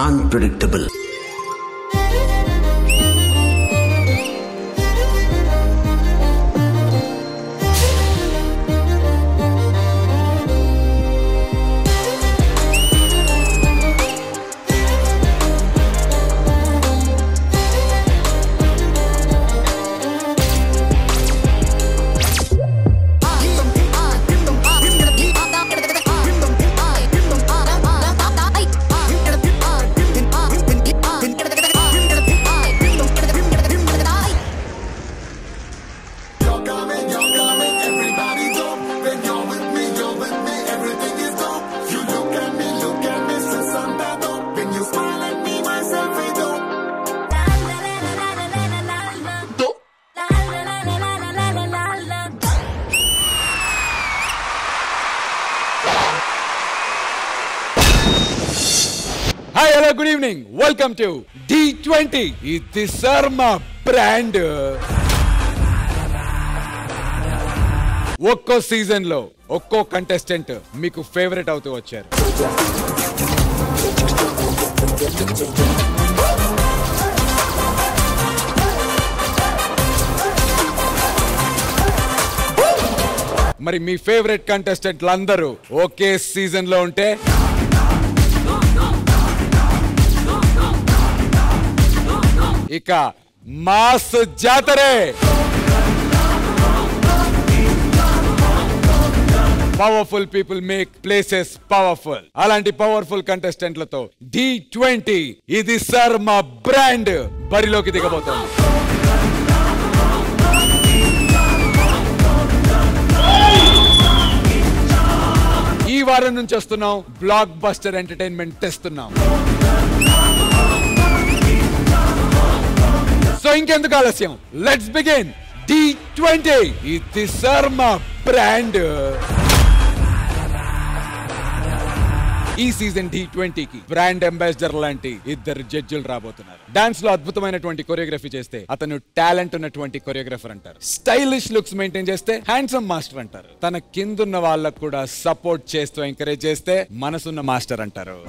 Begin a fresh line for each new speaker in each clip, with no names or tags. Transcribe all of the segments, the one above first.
unpredictable.
Hi, hello, good evening. Welcome to D20. ఇది Sharma brand. ఒక్కో season లో ఒక్కో కంటెస్టెంట్ మీకు ఫేవరెట్ అవుతూ వచ్చారు. మరి మీ ఫేవరెట్ కంటెస్టెంట్లు అందరూ ఒకే సీజన్ లో ఉంటే ఇక మాస్ జాతరే. Powerful people make places powerful. అలాంటి పవర్ఫుల్ కంటెస్టెంట్లతో D20 ఇది శర్మ బ్రాండ్ బరిలోకి దిగబోతోంది. ఈ వారం నుంచి వస్తున్నాం, బ్లాక్ బస్టర్ ఎంటర్టైన్మెంట్ తెస్తున్నాం. సో ఇంకెందుకు ఆలస్యం, లెట్స్ బిగిన్ D20 ఇది శర్మ బ్రాండ్. ఈ సీజన్ D20 కి బ్రాండ్ అంబాసిడర్ లాంటి ఇద్దరు జడ్జిలు రాబోతున్నారు. డాన్స్ లో అద్భుతమైనటువంటి కొరియోగ్రఫీ చేస్తే అతను టాలెంట్ ఉన్నటువంటి కొరియోగ్రఫర్ అంటారు. స్టైలిష్ లుక్స్ మెయింటైన్ చేస్తే హ్యాండ్సమ్ మాస్టర్ అంటారు. తన కిందున్న వాళ్ళకు కూడా సపోర్ట్ చేస్తూ ఎంకరేజ్ చేస్తే మనసున్న మాస్టర్ అంటారు.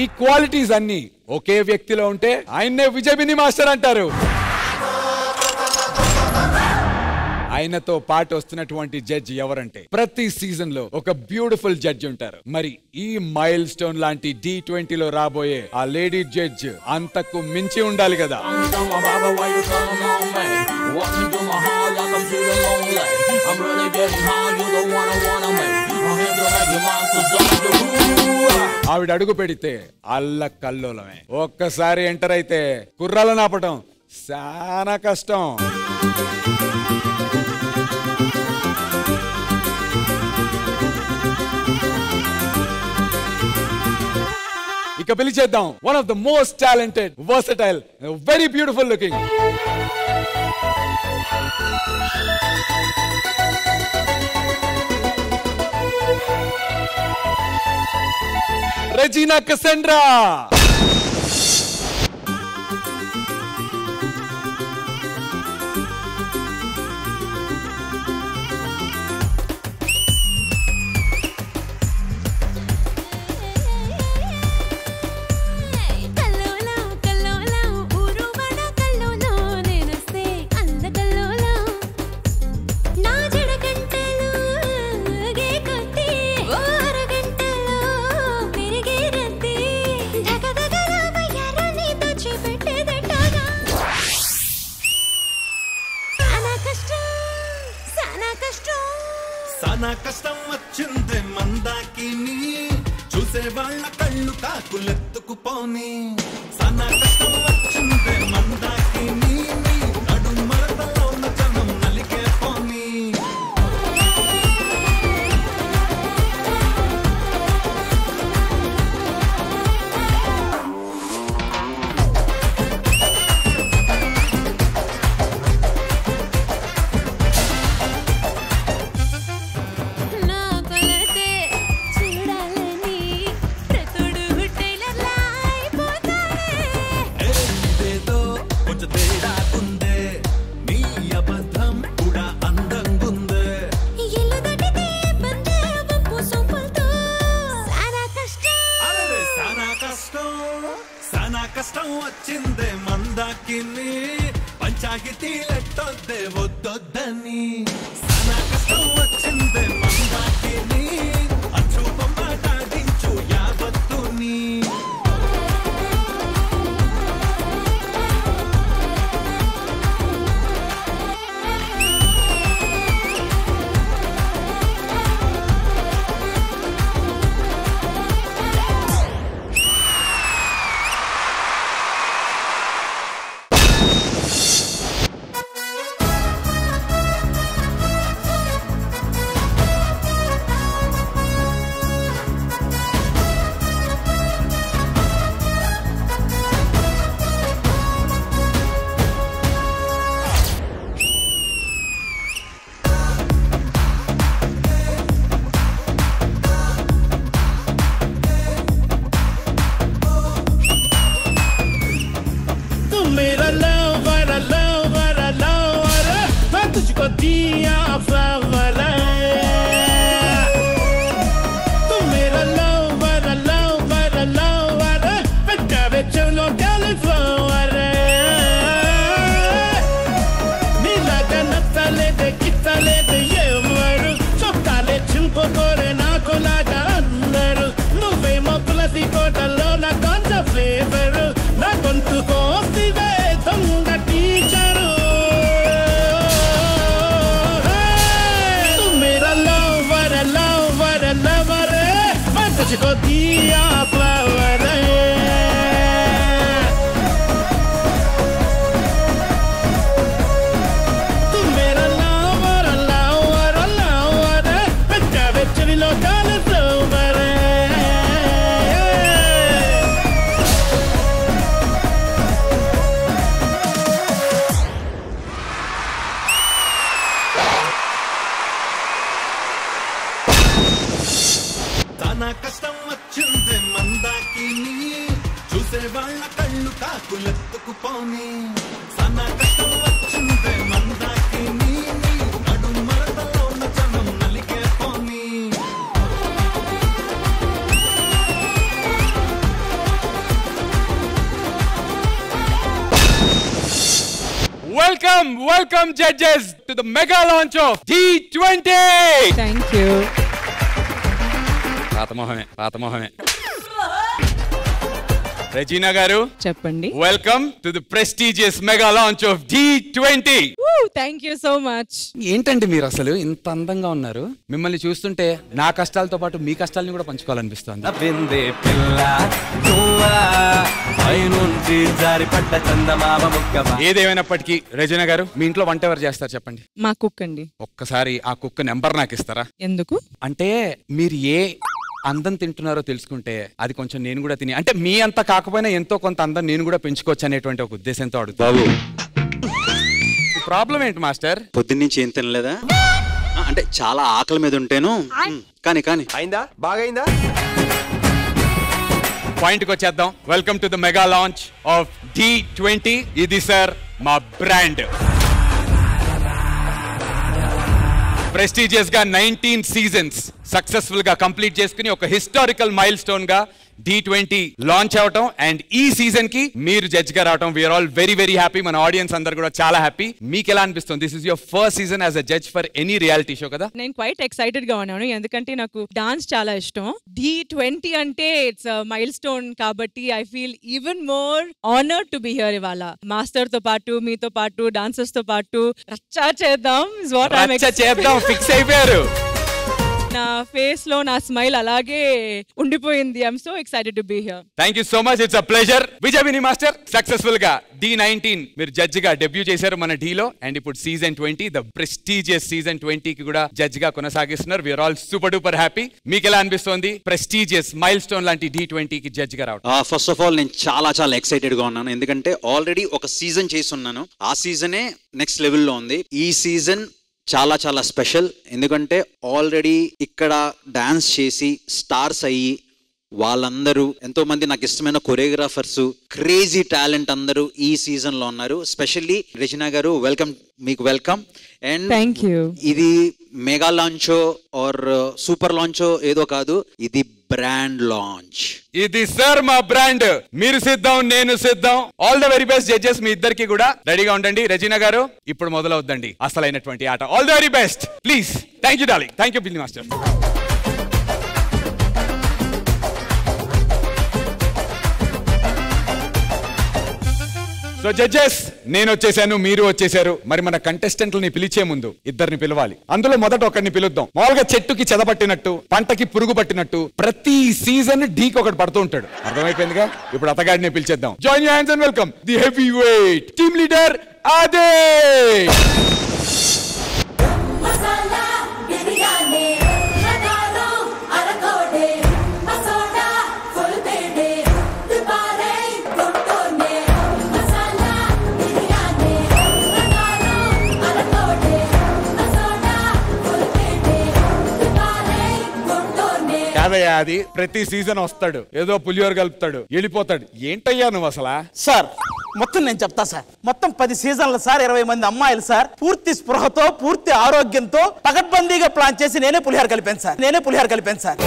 ఈ క్వాలిటీస్ అన్ని ఒకే వ్యక్తిలో ఉంటే ఆయన్నే విజయ్ మాస్టర్ అంటారు. ఆయనతో పాటు వస్తున్నటువంటి జడ్జి ఎవరంటే ప్రతి సీజన్ లో ఒక బ్యూటిఫుల్ జడ్జి ఉంటారు. మరి ఈ మైల్ స్టోన్ లాంటి D20 లో రాబోయే ఆ లేడీ జడ్జ్ అంతకు మించి ఉండాలి కదా. ఆవిడ అడుగు పెడితే అల్ల కల్లోలమే. ఒక్కసారి ఎంటర్ అయితే కుర్రాలను ఆపటం చాలా కష్టం. ఇక పిలిచేద్దాం one of the most talented, versatile, very beautiful looking Regina Cassandra.
సానా కష్టం వచ్చిందే మందాకిని, చూసే వాళ్ళ కళ్ళు కాకులెత్తుకుపోని. సానా కష్టం వచ్చిందే మందాకిని, నడు మరతలో ఉన్న జనం నలిగే పోని. కొంచెం తేడా తాగితే లెట్టొద్దే వద్దొద్దని సనా కష్టం వచ్చిందే మందాకిని అచూపమ్మ కాదించు యావత్తుని కష్టం వచ్చిందే మందాకిని చూసే వాళ్ళ కళ్ళు కాకులెత్తుకుపోని సనా కష్టం వచ్చిందే మందాకిని నడు మరదలో ఉన్న జనం నలిగే పోని
Welcome judges to the mega launch of D20.
Thank you.
పాతమోహమే Regina గారు
చెప్పండి.
Welcome to the prestigious mega launch of D20.
Thank you so much.
ఏంటండి మీరు అసలు ఇంత అందంగా ఉన్నారు? మిమ్మల్ని చూస్తుంటే నా కష్టాలతో పాటు మీ కష్టాలను కూడా పంచుకోవాలనిపిస్తుంది. ఏదేమైనప్పటికీ రెజీనా గారు మీ ఇంట్లో వంట ఎవరు చేస్తారు చెప్పండి?
మా కుక్ అండి.
ఒక్కసారి ఆ కుక్ నెంబర్ నాకు ఇస్తారా?
ఎందుకు
అంటే మీరు ఏ అందం తింటున్నారో తెలుసుకుంటే అది కొంచెం నేను కూడా తిని, అంటే మీ అంత కాకపోయినా ఎంతో కొంత అందం నేను కూడా పెంచుకోవచ్చు అనేటువంటి ఒక ఉద్దేశంతో అడుగుతా.
బాబు
ప్రాబ్లం ఏంటి మాస్టర్?
పొద్దున్నుంచి ఏం తినలేదా? అంటే చాలా ఆకలి మీద ఉంటేను. కానీ
అయిందా? బాగైందా?
పాయింట్కి వచ్చేద్దాం. Welcome to the mega launch of D20. ఇది సార్ మా బ్రాండ్. ప్రెస్టీజియస్ గా 19 సీజన్స్ సక్సెస్ఫుల్ గా కంప్లీట్ చేసుకుని ఒక హిస్టారికల్ మైల్ స్టోన్ గా D20 లాంచ్ అవటం అండ్ ఈ సీజన్ కి మీరు జడ్జ్ గా రావటం we are all very very happy. మన ఆడియన్స్ అందరు కూడా చాలా హ్యాపీ. మీకు ఎలా అనిపిస్తుంది? This is your first season as a judge for any reality show కదా?
నేను క్వైట్ ఎక్సైటెడ్ గా ఉన్నాను, ఎందుకంటే నాకు డాన్స్ చాలా ఇష్టం. D20 అంటే ఇట్స్ మైల్ స్టోన్ కాబట్టి I feel even more honoured to be here. ఇవాళ మాస్టర్ తో పాటు మీతో పాటు డాన్సర్స్ తో పాటు రచ్చా చేద్దాం.
ఫిక్స్ అయిపోయారు.
నా ఫేస్ లో నా స్మైల్ అలాగే ఉండిపోయింది. I'm so excited to be here.
Thank you so much. It's a pleasure. విజయవిని మాస్టర్ సక్సెస్ఫుల్ గా D19 మీరు జడ్జ్ గా డెబ్యూ చేశారు మన ఢీలో. అండ్ ఇప్పుడు సీజన్ 20 ద ప్రెస్టీజియస్ సీజన్ 20 కి కూడా జడ్జ్ గా కొనసాగిస్తున్నారు. We're all super duper happy. మీకు ఎలా అనిపిస్తుంది ప్రెస్టీజియస్ మైల్ స్టోన్ లాంటి D20 కి జడ్జ్ గా రావడం?
ఫస్ట్ ఆఫ్ ఆల్ నేను చాలా ఎక్సైటెడ్ గా ఉన్నాను, ఎందుకంటే ఆల్రెడీ ఒక సీజన్ చేసి ఉన్నాను. ఆ సీజనే నెక్స్ట్ లెవెల్లో ఉంది. ఈ సీజన్ చాలా స్పెషల్, ఎందుకంటే ఆల్రెడీ ఇక్కడ డాన్స్ చేసి స్టార్స్ అయ్యి వాళ్ళందరూ ఎంతో మంది నాకు ఇష్టమైన కొరియోగ్రాఫర్స్, క్రేజీ టాలెంట్ అందరూ ఈ సీజన్ లో ఉన్నారు. స్పెషల్లీ రెజినా గారు, వెల్కమ్, మీకు వెల్కమ్. And
thank you.
ఇది మెగా లాంచో ఆర్ సూపర్ లాంచో ఏదో కాదు, ఇది బ్రాండ్ లాంచ్.
ఇది సార్ మా బ్రాండ్. మీరు సిద్ధం, నేను సిద్ధం. All the very best judges, మీ ఇద్దరికి కూడా రెడీగా ఉండండి. రెజీనా గారు, ఇప్పుడు మొదలవుద్దండి అసలైనటువంటి ఆట. All the very best please. Thank you darling. Thank you బిల్లి మాస్టర్. సో జడ్జెస్, నేను వచ్చేసాను, మీరు వచ్చేసారు. మరి మన కంటెస్టెంట్లని పిలిచే ముందు ఇద్దరిని పిలవాలి. అందులో మొదట ఒకరిని పిలుద్దాం. మామూలుగా చెట్టుకి చెదపట్టినట్టు, పంటకి పురుగు పట్టినట్టు ప్రతి సీజన్ ఢీకి ఒకటి పడుతూ ఉంటాడు. అర్థమైపోయిందిగా? ఇప్పుడు అతగాడిని పిలిచేద్దాం. Join your hands and welcome the heavy weight team leader Aadesh. కాదయ్యా, అది ప్రతి సీజన్ వస్తాడు, ఏదో పులిహోర కలుపుతాడు, వెళ్ళిపోతాడు. ఏంటయ్యా నువ్వు అసలా?
సార్ మొత్తం నేను చెప్తా సార్. మొత్తం 10 సీజన్లు సార్, 20 మంది అమ్మాయిలు సార్, పూర్తి స్పృహతో పూర్తి ఆరోగ్యంతో పకడ్బందీగా ప్లాన్ చేసి నేనే పులిహోర కలిపాను సార్.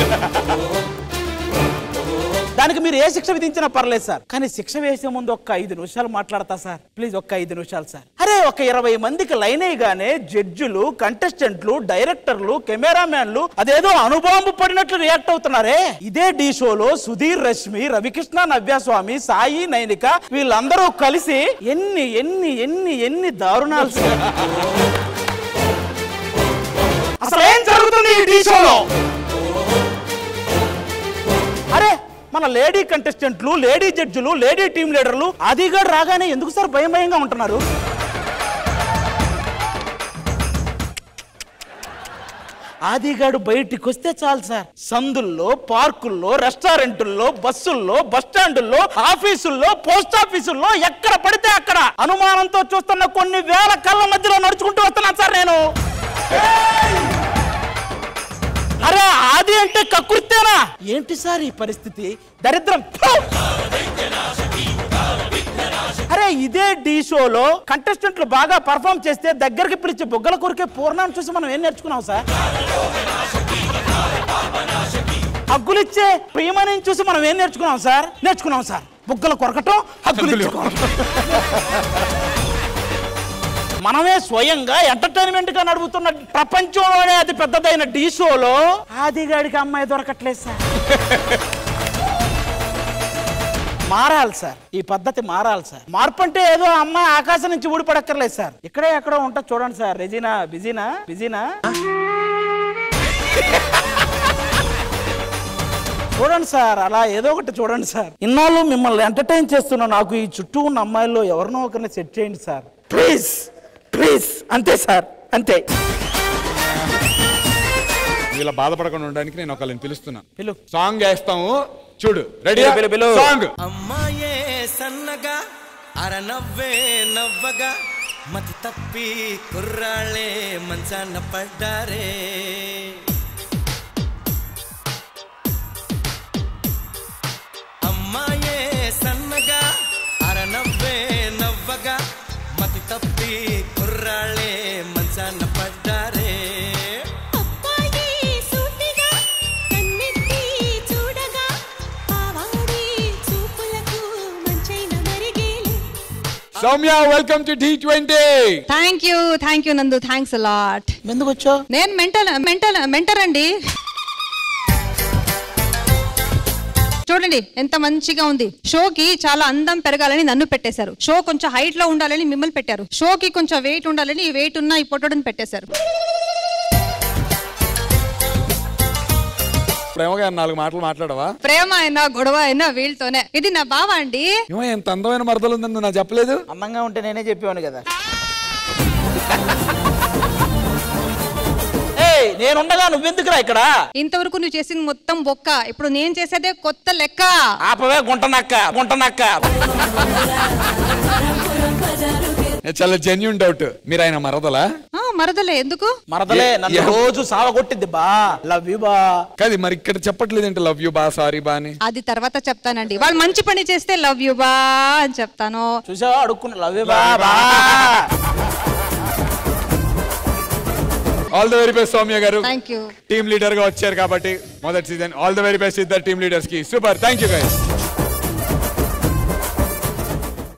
దానికి మీరు ఏ శిక్ష విధించినా పర్లేదు సార్, కానీ శిక్ష వేసే ముందు ఒక్క 5 నిమిషాలు మాట్లాడతా సార్. ప్లీజ్ ఒక్క 5 నిమిషాలు సార్. అరే, ఒక 20 మందికి లైన్ అయ్యగానే జడ్జిలు, కంటెస్టెంట్లు, డైరెక్టర్లు, కెమెరామ్యాన్లు అదేదో అనుబాంబు పడినట్లు రియాక్ట్ అవుతున్నారే. ఇదే ఢీ షోలో సుధీర్, రష్మి, రవికృష్ణ, నవ్యాస్వామి, సాయి, నైనిక వీళ్ళందరూ కలిసి ఎన్ని ఎన్ని ఎన్ని ఎన్ని దారుణాలు సార్. అసలు ఏం జరుగుతుంది ఈ ఢీ షోలో? అరే, మన లేడీ కంటెస్టెంట్లు, లేడీ జడ్జిలు, లేడీ టీమ్ లీడర్లు అదిగా రాగానే ఎందుకు సార్ భయంగా ఉంటున్నారు? ఆదిగాడు బయటికి వస్తే చాలు సార్, సందుల్లో, పార్కుల్లో, రెస్టారెంటుల్లో, బస్సుల్లో, బస్ స్టాండుల్లో, ఆఫీసుల్లో, పోస్ట్ ఆఫీసుల్లో ఎక్కడ పడితే అక్కడ అనుమానంతో చూస్తున్న కొన్ని వేల కళ్ళ మధ్యలో నడుచుకుంటూ వస్తున్నాను సార్ నేను. అరే, ఆది అంటే కకృతేనా? ఏంటి సార్ ఈ పరిస్థితి? దరిద్రం. అరే, ఇదే ఢీ షోలో కంటెస్టెంట్లు బాగా పర్ఫామ్ చేస్తే దగ్గరికి పిలిచి బొగ్గల కొరికే పూర్ణాన్ని చూసి మనం ఏం నేర్చుకున్నాం సార్? హగ్గులిచ్చే ప్రియమని చూసి మనం ఏం నేర్చుకున్నాం సార్? బొగ్గల కొరకటం, హగ్గులు. మనమే స్వయంగా ఎంటర్టైన్మెంట్ గా నడుపుతున్న ప్రపంచంలోనే అతి పెద్దదైన ఢీ షోలో ఆదిగాడికి అమ్మాయి దొరకట్లేదు సార్. మారాలి సార్, ఈ పద్ధతి మారాలి సార్. మార్పు అంటే ఏదో అమ్మాయి ఆకాశం నుంచి ఊడిపడక్కర్లేదు సార్. ఇక్కడే ఎక్కడో ఉంటా చూడండి సార్. రెజీనా బిజీనా చూడండి సార్, అలా ఏదో ఒకటి చూడండి సార్. ఇన్నాళ్ళు మిమ్మల్ని ఎంటర్టైన్ చేస్తున్నా నాకు ఈ చుట్టూ ఉన్న అమ్మాయిల్లో ఎవరినో ఒకరిని సెట్ చేయండి సార్. ప్లీజ్ అంతే సార్, అంతే.
ఇలా బాధపడకుండా ఉండడానికి నేను ఒకళ్ళని పిలుస్తున్నా.
పిలు.
సాంగ్ వేస్తాము, చూడు. రెడీ? సాంగ్.
అమ్మాయే సన్నగా అరనవ్వే నవ్వగా మతి తప్పి కుర్రాళ్ళే మంచాన పడ్డారే. అమ్మాయే సన్నగా అరనవ్వే నవ్వగా మతి తప్పి కుర్రాళ్ళే మంచాన పడ్డారే.
Soumya, welcome to D20.
Thank you Nandu, thanks a lot.
ఎందుకు వచ్చావు?
నేను మెంటర్ అండి. చూడండి ఎంత మంచిగా ఉంది. షోకి చాలా అందం పెరగాలని నన్ను పెట్టేశారు. షో కొంచెం హైట్ లో ఉండాలని మిమ్మల్ని పెట్టారు. షోకి కొంచెం వెయిట్ ఉండాలని వెయిట్ ఉన్న ఈ పొట్టోడిని పెట్టేశారు.
ప్రేమగా 4 మాటలు మాట్లాడవా?
ప్రేమ అయినా గొడవ అయినా వీళ్ళతోనే. ఇది నా బావ అండి.
ఎంత అందమైన మరదలు ఉందని నువ్వు నాకు చెప్పలేదు.
అందంగా ఉంటే నేనే చెప్పేవాను కదా. నేనుండగా నువ్వెందుకురా ఇక్కడ?
ఇంతవరకు నువ్వు చేసింది మొత్తం బొక్క, ఇప్పుడు నేను చేసేదే కొత్త లెక్క.
ఆపవే గుంటనక్క.
చాలా జెన్యూన్ డౌట్, మీరు ఆయన మరదలా?
మరదలే. ఎందుకు
మరదలే? నన్ను రోజు సావగొట్టిద్ది బా. లవ్ యూ బా.
కాదు, మరి ఇక్కడ చెప్పట్లేదంటే లవ్ యూ బా, సారీ బా అని.
అది తర్వాత చెప్తానండి. వాళ్ళు మంచి పని చేస్తే లవ్ యూ బా అని చెప్తాను.
చూసావా, అడుక్కున్నా లవ్ యూ బా.
All the very best Soumya గారు.
Thank you.
టీమ్ లీడర్ గా వచ్చారు కాబట్టి మొదటి season. All the very best ఇద్దరు టీమ్ లీడర్స్ కి. సూపర్. Thank you guys.